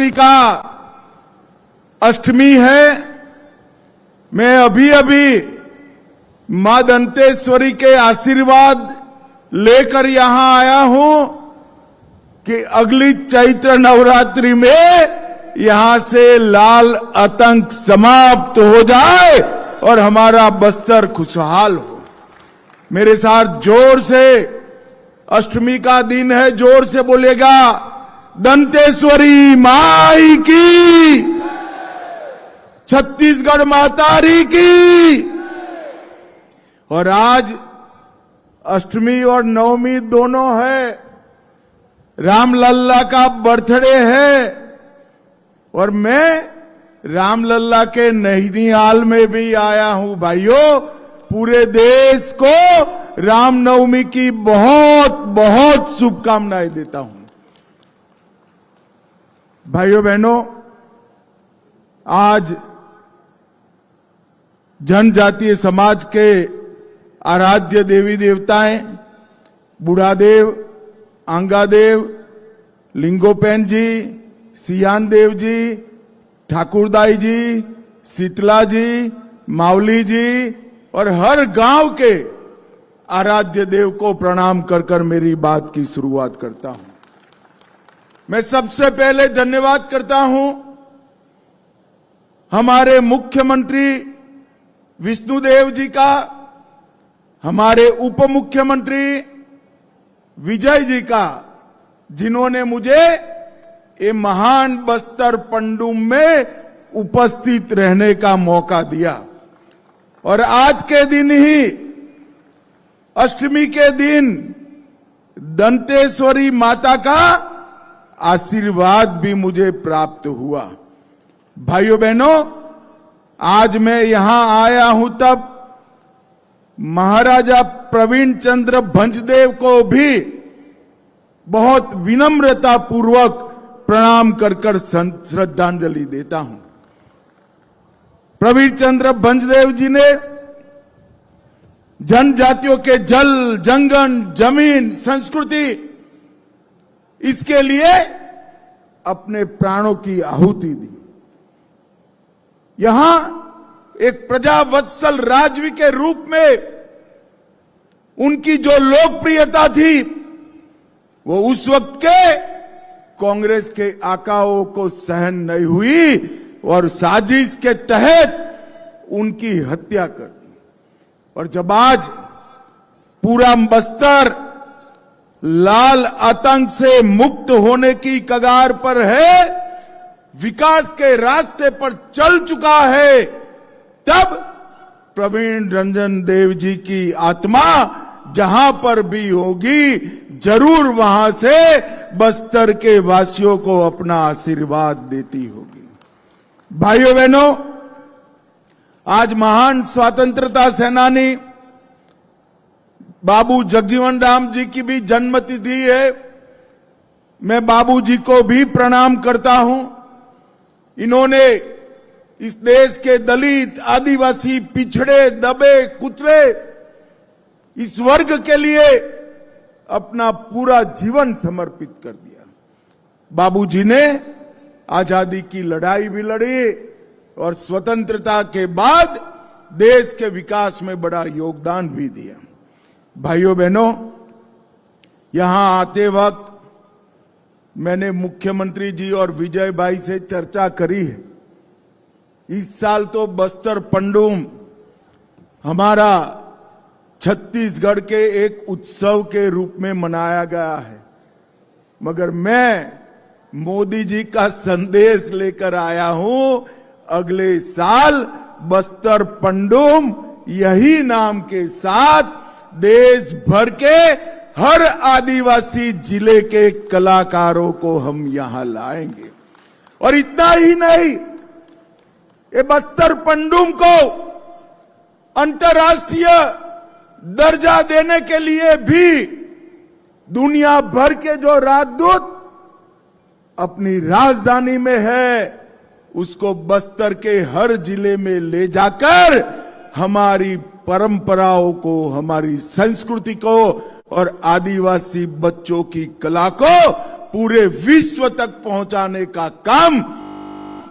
नवरात्रि का अष्टमी है। मैं अभी अभी मां दंतेश्वरी के आशीर्वाद लेकर यहां आया हूं कि अगली चैत्र नवरात्रि में यहां से लाल आतंक समाप्त हो जाए और हमारा बस्तर खुशहाल हो। मेरे साथ जोर से, अष्टमी का दिन है, जोर से बोलेगा, दंतेश्वरी माई की, छत्तीसगढ़ मातारी की। और आज अष्टमी और नवमी दोनों है, रामलल्ला का बर्थडे है और मैं रामलल्ला के नैनीताल में भी आया हूं। भाइयों, पूरे देश को रामनवमी की बहुत बहुत शुभकामनाएं देता हूं। भाइयों बहनों, आज जनजातीय समाज के आराध्य देवी देवताएं बुढ़ादेव, आंगादेव, लिंगोपैन जी, सियान देव जी, ठाकुरदाई जी, शीतला जी, मावली जी और हर गांव के आराध्य देव को प्रणाम कर कर मेरी बात की शुरुआत करता हूं। मैं सबसे पहले धन्यवाद करता हूं हमारे मुख्यमंत्री विष्णुदेव जी का, हमारे उप मुख्यमंत्री विजय जी का, जिन्होंने मुझे ये महान बस्तर पंडुम में उपस्थित रहने का मौका दिया। और आज के दिन ही, अष्टमी के दिन, दंतेश्वरी माता का आशीर्वाद भी मुझे प्राप्त हुआ। भाइयों बहनों, आज मैं यहां आया हूं तब महाराजा प्रवीण चंद्र भंजदेव को भी बहुत विनम्रता पूर्वक प्रणाम कर कर श्रद्धांजलि देता हूं। प्रवीण चंद्र भंजदेव जी ने जनजातियों के जल, जंगल, जमीन, संस्कृति, इसके लिए अपने प्राणों की आहुति दी। यहां एक प्रजावत्सल राजवी के रूप में उनकी जो लोकप्रियता थी, वो उस वक्त के कांग्रेस के आकाओं को सहन नहीं हुई और साजिश के तहत उनकी हत्या कर दी। और जब आज पूरा बस्तर लाल आतंक से मुक्त होने की कगार पर है, विकास के रास्ते पर चल चुका है, तब प्रवीण रंजन देव जी की आत्मा जहां पर भी होगी, जरूर वहां से बस्तर के वासियों को अपना आशीर्वाद देती होगी। भाइयों बहनों, आज महान स्वतंत्रता सेनानी बाबू जगजीवन राम जी की भी जन्मतिथि है। मैं बाबू जी को भी प्रणाम करता हूं। इन्होंने इस देश के दलित, आदिवासी, पिछड़े, दबे, कुचले, इस वर्ग के लिए अपना पूरा जीवन समर्पित कर दिया। बाबूजी ने आजादी की लड़ाई भी लड़ी और स्वतंत्रता के बाद देश के विकास में बड़ा योगदान भी दिया। भाइयों बहनों, यहां आते वक्त मैंने मुख्यमंत्री जी और विजय भाई से चर्चा करी है। इस साल तो बस्तर पंडुम हमारा छत्तीसगढ़ के एक उत्सव के रूप में मनाया गया है, मगर मैं मोदी जी का संदेश लेकर आया हूं, अगले साल बस्तर पंडुम यही नाम के साथ देश भर के हर आदिवासी जिले के कलाकारों को हम यहां लाएंगे। और इतना ही नहीं, ये बस्तर पंडुम को अंतर्राष्ट्रीय दर्जा देने के लिए भी दुनिया भर के जो राजदूत अपनी राजधानी में है, उसको बस्तर के हर जिले में ले जाकर हमारी परंपराओं को, हमारी संस्कृति को और आदिवासी बच्चों की कला को पूरे विश्व तक पहुंचाने का काम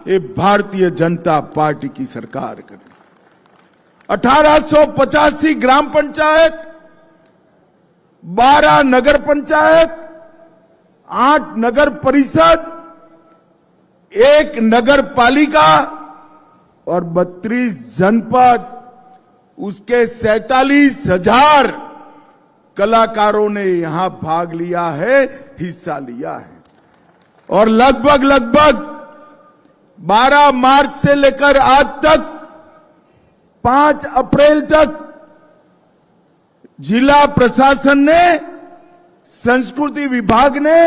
ये भारतीय जनता पार्टी की सरकार करे। 1885 ग्राम पंचायत, 12 नगर पंचायत, 8 नगर परिषद, 1 नगर पालिका और 32 जनपद, उसके 47,000 कलाकारों ने यहां भाग लिया है, हिस्सा लिया है। और लगभग 12 मार्च से लेकर आज तक 5 अप्रैल तक जिला प्रशासन ने, संस्कृति विभाग ने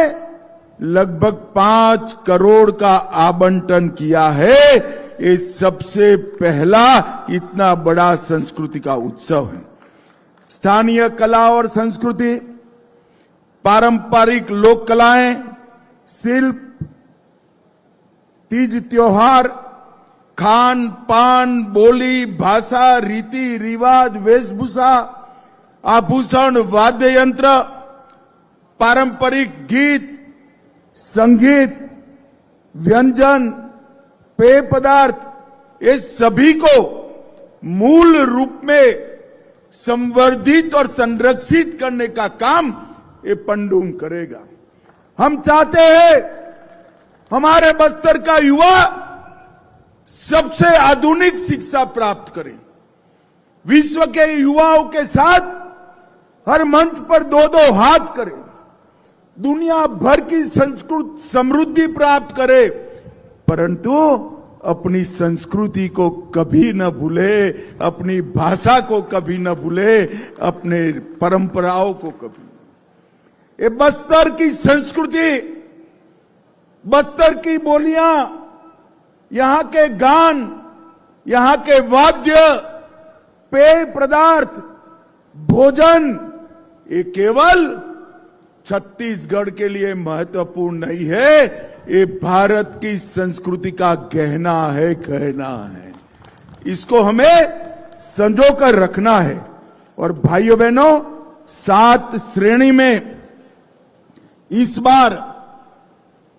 लगभग 5 करोड़ का आवंटन किया है। ये सबसे पहला इतना बड़ा संस्कृति का उत्सव है। स्थानीय कला और संस्कृति, पारंपरिक लोक कलाएं, शिल्प, तीज त्योहार, खान पान, बोली, भाषा, रीति रिवाज, वेशभूषा, आभूषण, वाद्य यंत्र, पारंपरिक गीत, संगीत, व्यंजन, पेय पदार्थ, ये सभी को मूल रूप में संवर्धित और संरक्षित करने का काम ये पंडुम करेगा। हम चाहते हैं हमारे बस्तर का युवा सबसे आधुनिक शिक्षा प्राप्त करे, विश्व के युवाओं के साथ हर मंच पर 2-2 हाथ करे, दुनिया भर की संस्कृत समृद्धि प्राप्त करे, परंतु अपनी संस्कृति को कभी न भूले, अपनी भाषा को कभी न भूले, अपने परंपराओं को कभी न। ये बस्तर की संस्कृति, बस्तर की बोलियां, यहां के गान, यहां के वाद्य, पेय पदार्थ, भोजन, ये केवल छत्तीसगढ़ के लिए महत्वपूर्ण नहीं है, ये भारत की संस्कृति का गहना है, कहना है। इसको हमें संजो कर रखना है। और भाइयों बहनों, 7 श्रेणी में इस बार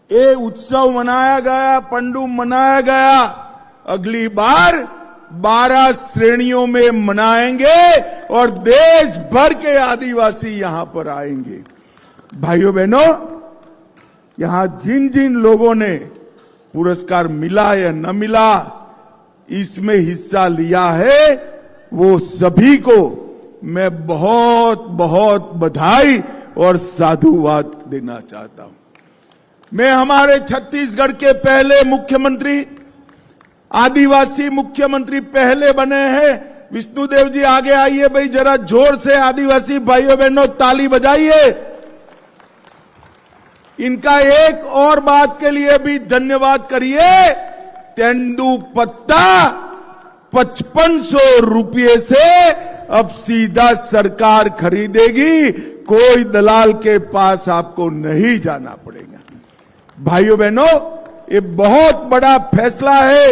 ये उत्सव मनाया गया, पंडुम मनाया गया। अगली बार 12 श्रेणियों में मनाएंगे और देश भर के आदिवासी यहां पर आएंगे। भाइयों बहनों, यहां जिन जिन लोगों ने पुरस्कार मिला या न मिला, इसमें हिस्सा लिया है, वो सभी को मैं बहुत बहुत बधाई और साधुवाद देना चाहता हूं। मैं हमारे छत्तीसगढ़ के पहले मुख्यमंत्री, आदिवासी मुख्यमंत्री पहले बने हैं। विष्णुदेव जी आगे आइए भाई, जरा जोर से आदिवासी भाइयों बहनों ताली बजाइए। इनका एक और बात के लिए भी धन्यवाद करिए। तेंदुपत्ता 5500 रुपये से अब सीधा सरकार खरीदेगी, कोई दलाल के पास आपको नहीं जाना पड़ेगा। भाइयों बहनों, ये बहुत बड़ा फैसला है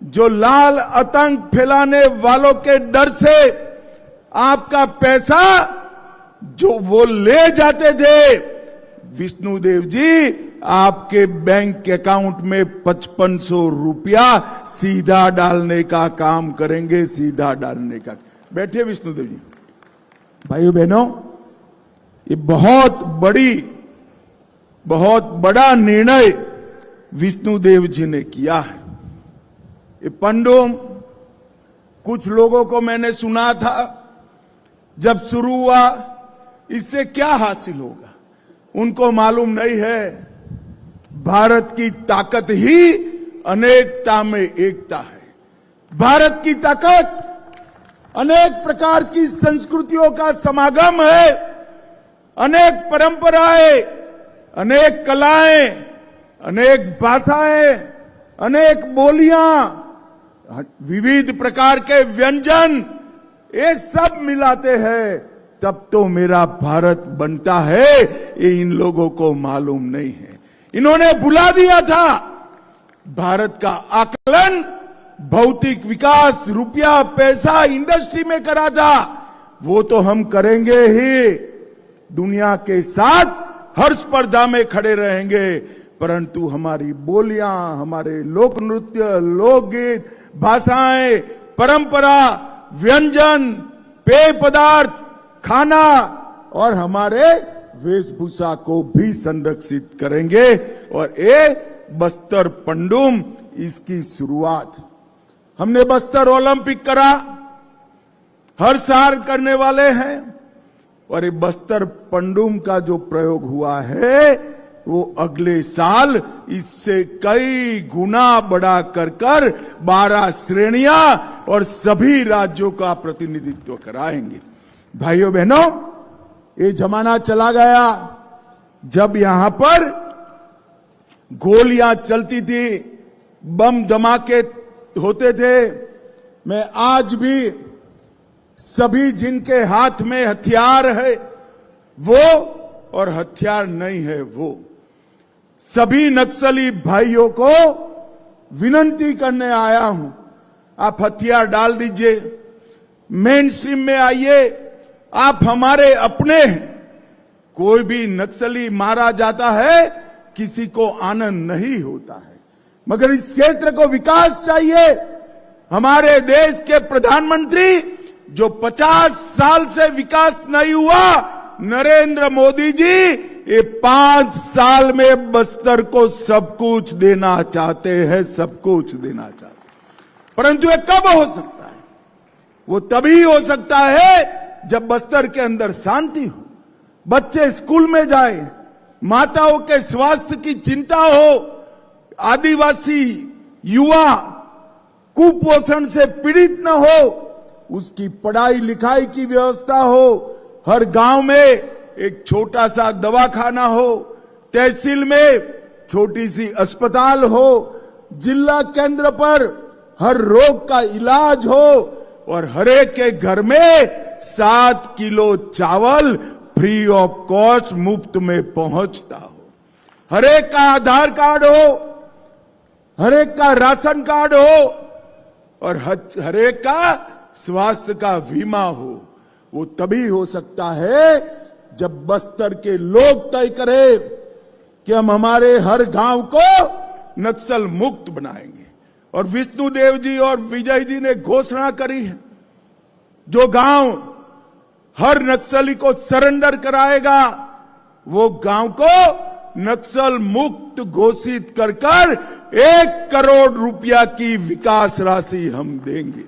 जो लाल आतंक फैलाने वालों के डर से आपका पैसा जो वो ले जाते थे, विष्णुदेव जी आपके बैंक अकाउंट में 5500 रुपया सीधा डालने का काम करेंगे, सीधा डालने का। बैठिए विष्णुदेव जी। भाइयों बहनों, ये बहुत बड़ा निर्णय विष्णुदेव जी ने किया है। ये पंडुम, कुछ लोगों को मैंने सुना था जब शुरू हुआ, इससे क्या हासिल होगा, उनको मालूम नहीं है। भारत की ताकत ही अनेकता में एकता है। भारत की ताकत अनेक प्रकार की संस्कृतियों का समागम है, अनेक परंपराएं, अनेक कलाएं, अनेक भाषाएं, अनेक बोलियां, विविध प्रकार के व्यंजन, ये सब मिलाते हैं तब तो मेरा भारत बनता है। ये इन लोगों को मालूम नहीं है। इन्होंने भुला दिया था भारत का आकलन भौतिक विकास, रुपया पैसा, इंडस्ट्री में करा था। वो तो हम करेंगे ही, दुनिया के साथ हर स्पर्धा में खड़े रहेंगे, परंतु हमारी बोलियां, हमारे लोक नृत्य, लोकगीत, भाषाएं, परंपरा, व्यंजन, पेय पदार्थ, खाना और हमारे वेशभूषा को भी संरक्षित करेंगे। और ये बस्तर पंडुम इसकी शुरुआत। हमने बस्तर ओलंपिक करा, हर साल करने वाले हैं, और ये बस्तर पंडुम का जो प्रयोग हुआ है वो अगले साल इससे कई गुना बढ़ा कर 12 श्रेणियां और सभी राज्यों का प्रतिनिधित्व कराएंगे। भाइयों बहनों, ये जमाना चला गया जब यहां पर गोलियां चलती थी, बम धमाके होते थे। मैं आज भी सभी जिनके हाथ में हथियार है वो और हथियार नहीं है वो, सभी नक्सली भाइयों को विनती करने आया हूं, आप हथियार डाल दीजिए, मेन स्ट्रीम में आइए, आप हमारे अपने हैं। कोई भी नक्सली मारा जाता है, किसी को आनंद नहीं होता है, मगर इस क्षेत्र को विकास चाहिए। हमारे देश के प्रधानमंत्री जो 50 साल से विकास नहीं हुआ, नरेंद्र मोदी जी ये 5 साल में बस्तर को सब कुछ देना चाहते हैं, सब कुछ देना चाहते हैं। परंतु ये कब हो सकता है? वो तभी हो सकता है जब बस्तर के अंदर शांति हो, बच्चे स्कूल में जाए, माताओं के स्वास्थ्य की चिंता हो, आदिवासी युवा कुपोषण से पीड़ित न हो, उसकी पढ़ाई लिखाई की व्यवस्था हो, हर गांव में एक छोटा सा दवाखाना हो, तहसील में छोटी सी अस्पताल हो, जिला केंद्र पर हर रोग का इलाज हो और हर एक के घर में 7 किलो चावल फ्री ऑफ कॉस्ट मुफ्त में पहुंचता हो, हर एक का आधार कार्ड हो, हर एक का राशन कार्ड हो और हर एक का स्वास्थ्य का बीमा हो। वो तभी हो सकता है जब बस्तर के लोग तय करें कि हम हमारे हर गांव को नक्सल मुक्त बनाएंगे। और विष्णुदेव जी और विजय जी ने घोषणा करी है, जो गांव हर नक्सली को सरेंडर कराएगा वो गांव को नक्सल मुक्त घोषित कर 1 करोड़ रुपया की विकास राशि हम देंगे।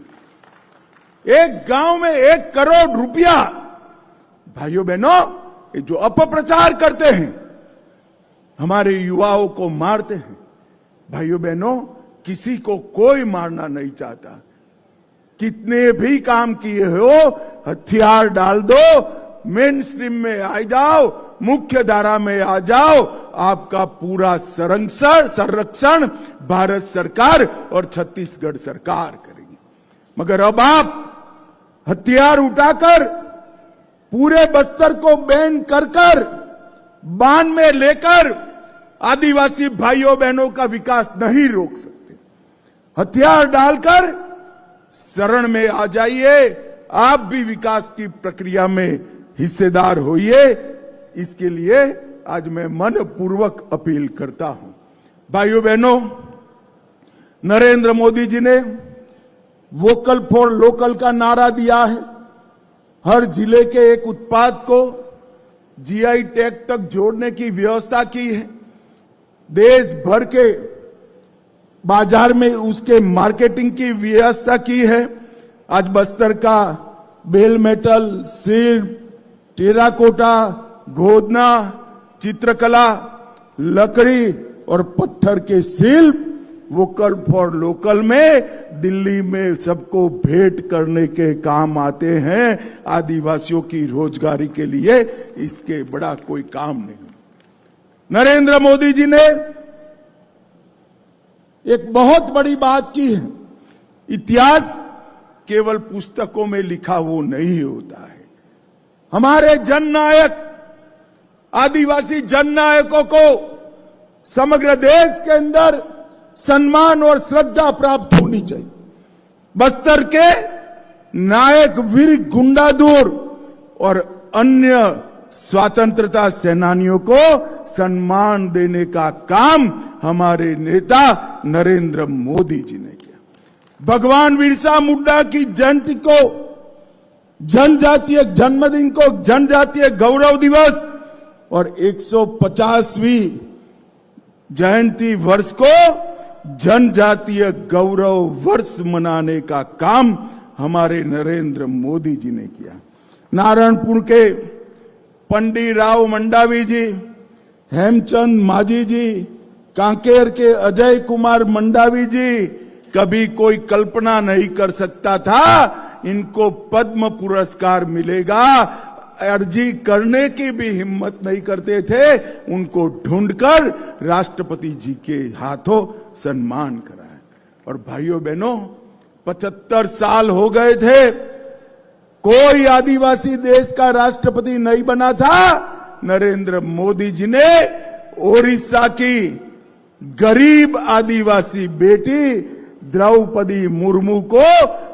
एक गांव में 1 करोड़ रुपया। भाइयों बहनों, ये जो अपप्रचार करते हैं, हमारे युवाओं को मारते हैं। भाइयों बहनों, किसी को कोई मारना नहीं चाहता, कितने भी काम किए हो, हथियार डाल दो, मेन स्ट्रीम में आ जाओ, मुख्य धारा में आ जाओ, आपका पूरा संरक्षण भारत सरकार और छत्तीसगढ़ सरकार करेगी। मगर अब आप हथियार उठाकर पूरे बस्तर को बैन कर बांध में लेकर आदिवासी भाइयों बहनों का विकास नहीं रोक सकते। हथियार डालकर शरण में आ जाइए, आप भी विकास की प्रक्रिया में हिस्सेदार होइए। इसके लिए आज मैं मनपूर्वक अपील करता हूं। भाइयों बहनों, नरेंद्र मोदी जी ने वोकल फॉर लोकल का नारा दिया है। हर जिले के एक उत्पाद को जीआई टैग तक जोड़ने की व्यवस्था की है। देश भर के बाजार में उसके मार्केटिंग की व्यवस्था की है। आज बस्तर का बेल मेटल, सिर, टेराकोटा, गोदना, चित्रकला, लकड़ी और पत्थर के शिल्प वोकल फॉर लोकल में दिल्ली में सबको भेंट करने के काम आते हैं। आदिवासियों की रोजगारी के लिए इसके बड़ा कोई काम नहीं। नरेंद्र मोदी जी ने एक बहुत बड़ी बात की है। इतिहास केवल पुस्तकों में लिखा वो नहीं होता है। हमारे जननायक, आदिवासी जननायकों को समग्र देश के अंदर सम्मान और श्रद्धा प्राप्त होनी चाहिए। बस्तर के नायक वीर गुंडाधुर और अन्य स्वतंत्रता सेनानियों को सम्मान देने का काम हमारे नेता नरेंद्र मोदी जी ने किया। भगवान बिरसा मुंडा की जयंती को, जनजातीय जन्मदिन को जनजातीय गौरव दिवस और 150वीं जयंती वर्ष को जनजातीय गौरव वर्ष मनाने का काम हमारे नरेंद्र मोदी जी ने किया। नारायणपुर के पंडित राव मंडावी जी, हेमचंद माझी जी, कांकेर के अजय कुमार मंडावी जी, कभी कोई कल्पना नहीं कर सकता था इनको पद्म पुरस्कार मिलेगा। अर्जी करने की भी हिम्मत नहीं करते थे, उनको ढूंढकर राष्ट्रपति जी के हाथों सम्मान कराया। और भाइयों बहनों, 75 साल हो गए थे, कोई आदिवासी देश का राष्ट्रपति नहीं बना था। नरेंद्र मोदी जी ने ओडिशा की गरीब आदिवासी बेटी द्रौपदी मुर्मू को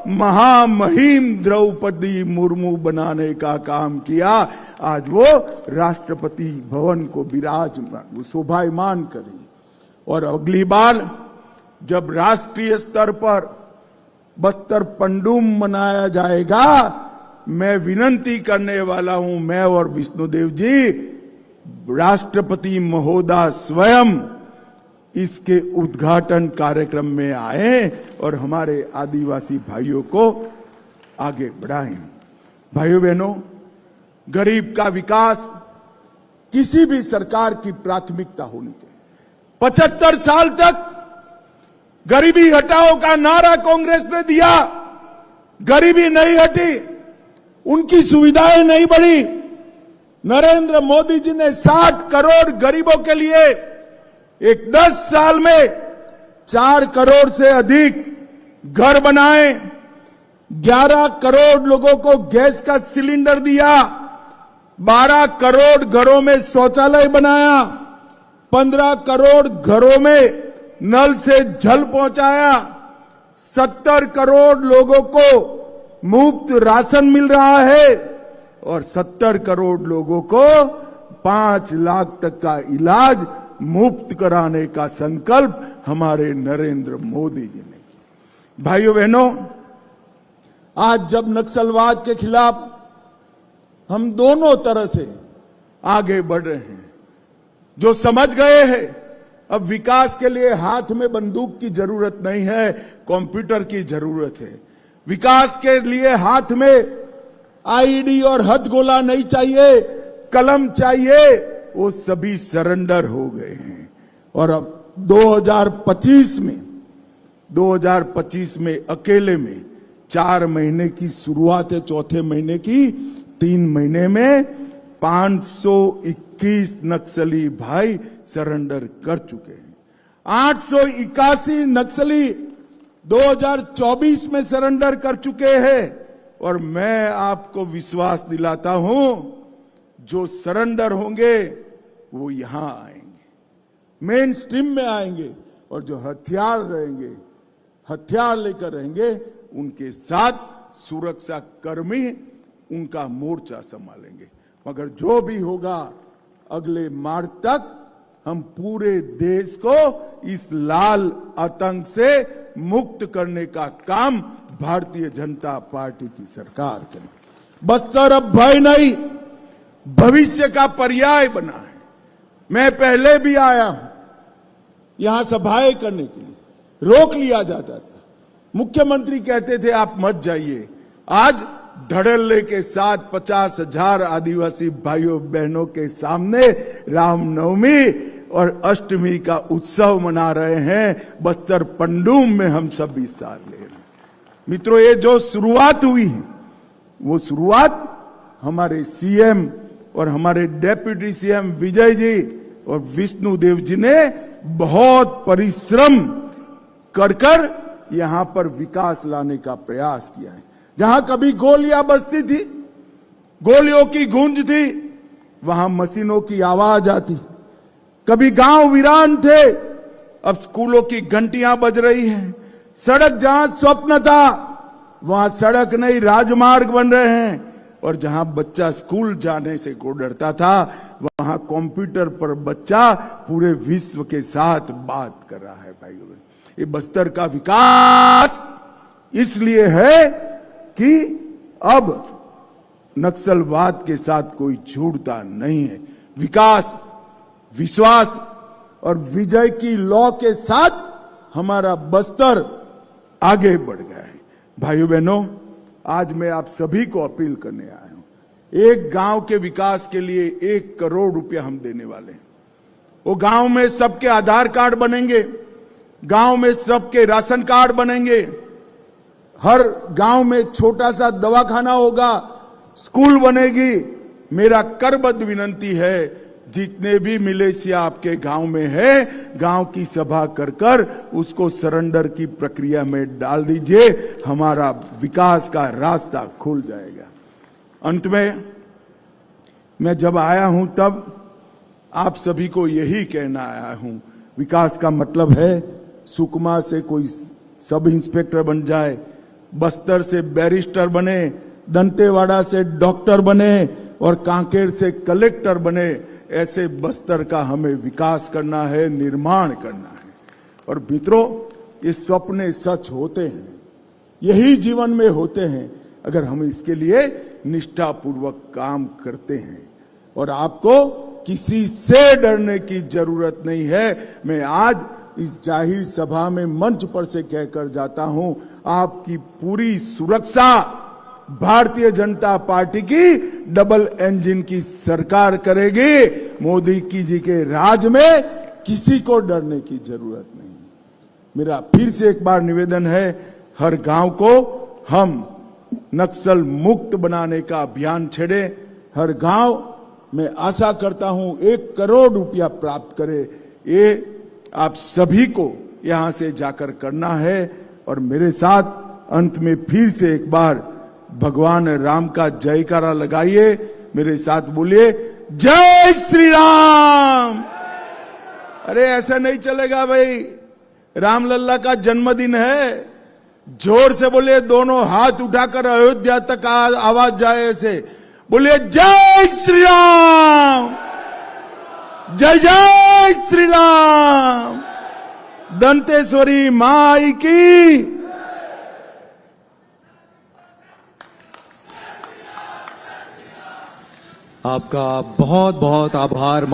महामहिम द्रौपदी मुर्मू बनाने का काम किया। आज वो राष्ट्रपति भवन को विराजमान शोभायमान करी। और अगली बार जब राष्ट्रीय स्तर पर बस्तर पंडूम मनाया जाएगा, मैं विनंती करने वाला हूं, मैं और विष्णुदेव जी, राष्ट्रपति महोदय स्वयं इसके उद्घाटन कार्यक्रम में आए और हमारे आदिवासी भाइयों को आगे बढ़ाएं। भाइयों बहनों, गरीब का विकास किसी भी सरकार की प्राथमिकता होनी चाहिए। 75 साल तक गरीबी हटाओ का नारा कांग्रेस ने दिया, गरीबी नहीं हटी, उनकी सुविधाएं नहीं बढ़ी। नरेंद्र मोदी जी ने 60 करोड़ गरीबों के लिए एक 10 साल में 4 करोड़ से अधिक घर बनाए, 11 करोड़ लोगों को गैस का सिलेंडर दिया, 12 करोड़ घरों में शौचालय बनाया, 15 करोड़ घरों में नल से जल पहुंचाया, 70 करोड़ लोगों को मुफ्त राशन मिल रहा है और 70 करोड़ लोगों को 5 लाख तक का इलाज मुफ्त कराने का संकल्प हमारे नरेंद्र मोदी जी ने किया। भाइयों बहनों, आज जब नक्सलवाद के खिलाफ हम दोनों तरह से आगे बढ़ रहे हैं, जो समझ गए हैं अब विकास के लिए हाथ में बंदूक की जरूरत नहीं है, कंप्यूटर की जरूरत है। विकास के लिए हाथ में आईडी और हथगोला नहीं चाहिए, कलम चाहिए, वो सभी सरेंडर हो गए हैं। और अब 2025 में अकेले में 4 महीने की शुरुआत है, चौथे महीने की 3 महीने में 521 नक्सली भाई सरेंडर कर चुके हैं। 881 नक्सली 2024 में सरेंडर कर चुके हैं। और मैं आपको विश्वास दिलाता हूं, जो सरेंडर होंगे वो यहां आएंगे, मेन स्ट्रीम में आएंगे, और जो हथियार रहेंगे, हथियार लेकर रहेंगे, उनके साथ सुरक्षा कर्मी उनका मोर्चा संभालेंगे। मगर जो भी होगा, अगले मार्च तक हम पूरे देश को इस लाल आतंक से मुक्त करने का काम भारतीय जनता पार्टी की सरकार करे। बस्तर अब भय नहीं, भविष्य का पर्याय बना है। मैं पहले भी आया हूं यहां सभाएं करने के लिए, रोक लिया जाता था, मुख्यमंत्री कहते थे आप मत जाइए। आज धड़ल्ले के साथ 50,000 आदिवासी भाइयों बहनों के सामने रामनवमी और अष्टमी का उत्सव मना रहे हैं। बस्तर पंडूम में हम सब हिस्सा ले रहे हैं। मित्रों, ये जो शुरुआत हुई है, वो शुरुआत हमारे सीएम और हमारे डेप्यूटी सीएम विजय जी और विष्णुदेव जी ने बहुत परिश्रम कर यहां पर विकास लाने का प्रयास किया है। जहां कभी गोलियां बजती थी, गोलियों की गूंज थी, वहां मशीनों की आवाज आती। कभी गांव वीरान थे, अब स्कूलों की घंटियां बज रही हैं। सड़क जहां स्वप्न था, वहां सड़क नहीं राजमार्ग बन रहे हैं। और जहां बच्चा स्कूल जाने से को डरता था, वहां कंप्यूटर पर बच्चा पूरे विश्व के साथ बात कर रहा है। भाइयों, ये बस्तर का विकास इसलिए है कि अब नक्सलवाद के साथ कोई जुड़ता नहीं है। विकास, विश्वास और विजय की लौ के साथ हमारा बस्तर आगे बढ़ गया है। भाइयों बहनों, आज मैं आप सभी को अपील करने आया हूं। एक गांव के विकास के लिए 1 करोड़ रुपया हम देने वाले हैं। वो गांव में सबके आधार कार्ड बनेंगे, गांव में सबके राशन कार्ड बनेंगे, हर गांव में छोटा सा दवाखाना होगा, स्कूल बनेगी। मेरा करबद्ध विनंती है, जितने भी मिलेशिया आपके गांव में है, गांव की सभा कर कर उसको सरेंडर की प्रक्रिया में डाल दीजिए। हमारा विकास का रास्ता खुल जाएगा। अंत में मैं जब आया हूं तब आप सभी को यही कहना आया हूं, विकास का मतलब है सुकमा से कोई सब इंस्पेक्टर बन जाए, बस्तर से बैरिस्टर बने, दंतेवाड़ा से डॉक्टर बने और कांकेर से कलेक्टर बने। ऐसे बस्तर का हमें विकास करना है, निर्माण करना है। और मित्रों, ये सपने सच होते हैं, यही जीवन में होते हैं अगर हम इसके लिए निष्ठापूर्वक काम करते हैं। और आपको किसी से डरने की जरूरत नहीं है। मैं आज इस जाहिर सभा में मंच पर से कहकर जाता हूं, आपकी पूरी सुरक्षा भारतीय जनता पार्टी की डबल इंजन की सरकार करेगी। मोदी जी के राज में किसी को डरने की जरूरत नहीं। मेरा फिर से एक बार निवेदन है, हर गांव को हम नक्सल मुक्त बनाने का अभियान छेड़े। हर गांव में आशा करता हूं 1 करोड़ रुपया प्राप्त करे। ये आप सभी को यहां से जाकर करना है। और मेरे साथ अंत में फिर से एक बार भगवान राम का जयकारा लगाइए, मेरे साथ बोलिए, जय श्री राम। अरे ऐसा नहीं चलेगा भाई, रामलल्ला का जन्मदिन है। जोर से बोलिए, दोनों हाथ उठाकर अयोध्या तक आवाज जाए ऐसे। बोलिए, जय श्री राम, जय जय श्री राम। दंतेश्वरी माई की। आपका बहुत बहुत आभार।